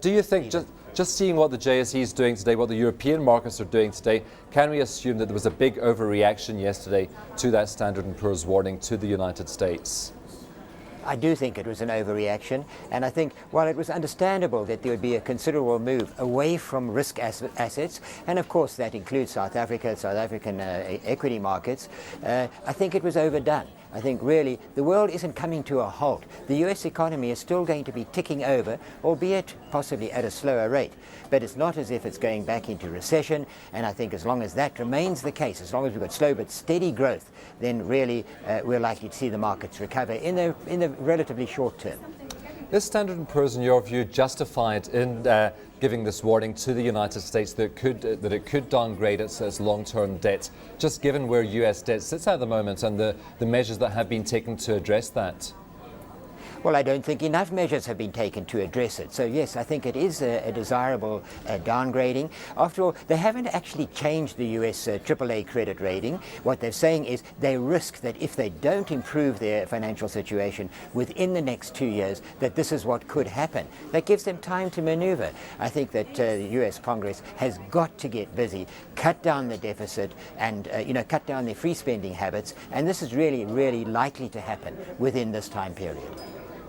Do you think, just seeing what the JSE is doing today, what the European markets are doing today, can we assume that there was a big overreaction yesterday to that Standard & Poor's warning to the United States? I do think it was an overreaction, and I think while it was understandable that there would be a considerable move away from risk assets, and of course that includes South African equity markets, I think it was overdone. I think really the world isn't coming to a halt. The US economy is still going to be ticking over, albeit possibly at a slower rate. But it's not as if it's going back into recession, and I think as long as that remains the case, as long as we've got slow but steady growth, then really we're likely to see the markets recover in the relatively short term. Is Standard & Poor's, in your view, justified in giving this warning to the United States that it could downgrade its long-term debt, just given where US debt sits at the moment and the measures that have been taken to address that? Well, I don't think enough measures have been taken to address it. So yes, I think it is a desirable downgrading. After all, they haven't actually changed the US AAA credit rating. What they're saying is they risk that if they don't improve their financial situation within the next 2 years, that this is what could happen. That gives them time to maneuver. I think that the US Congress has got to get busy, cut down the deficit, and cut down their free spending habits. And this is really, really likely to happen within this time period.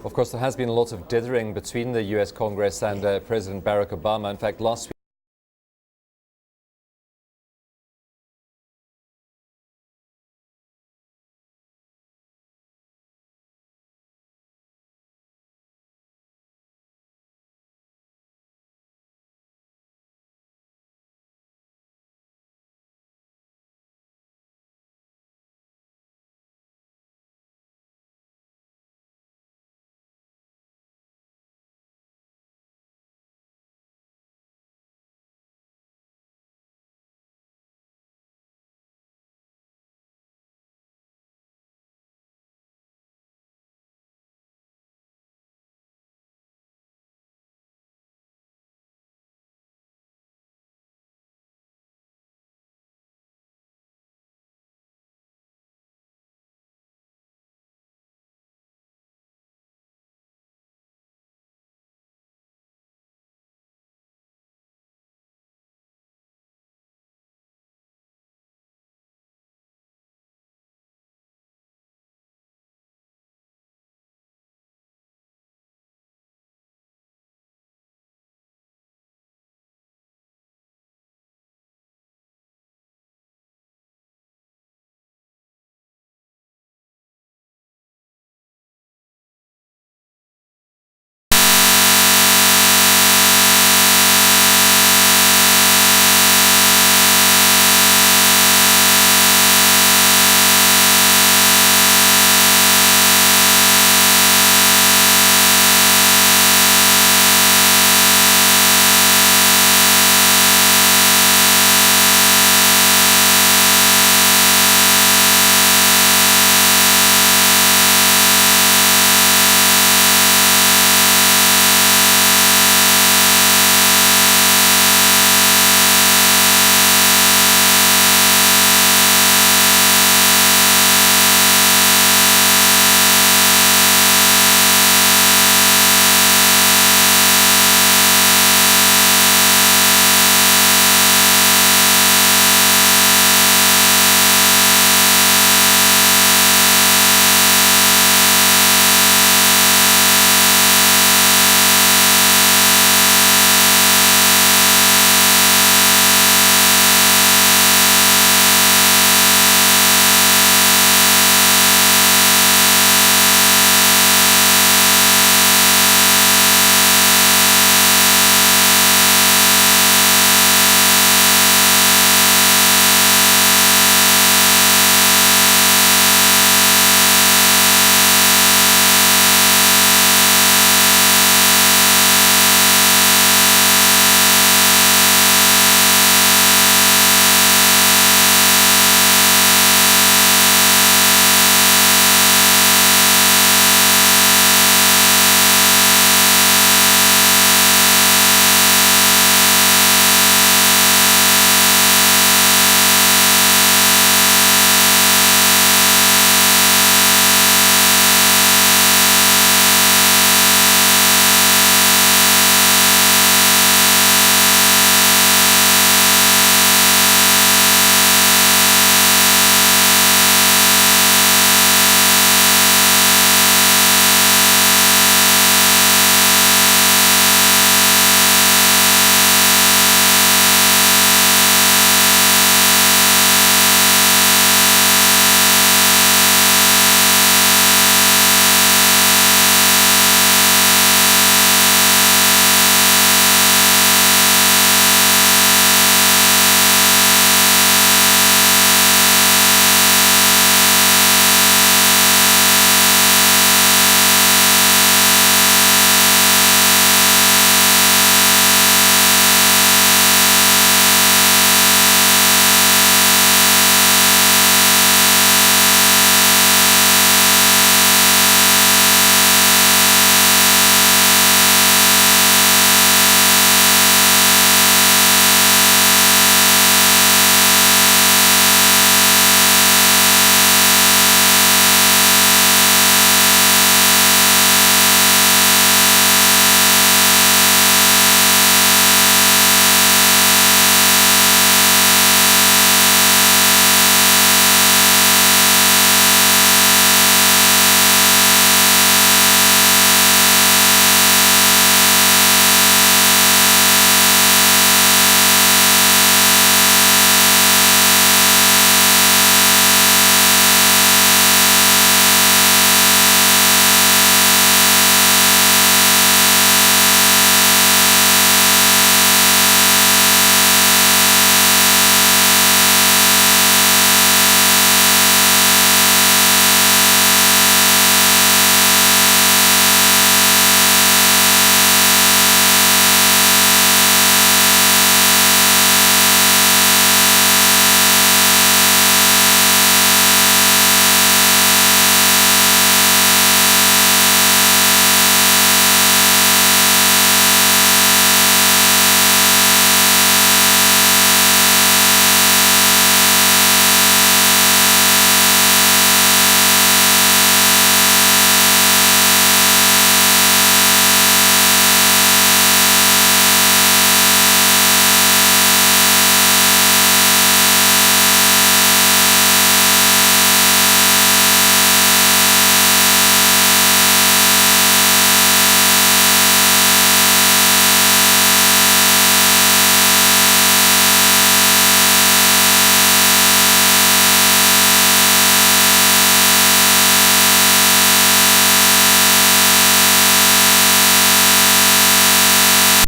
Of course, there has been a lot of dithering between the US Congress and President Barack Obama. In fact, last week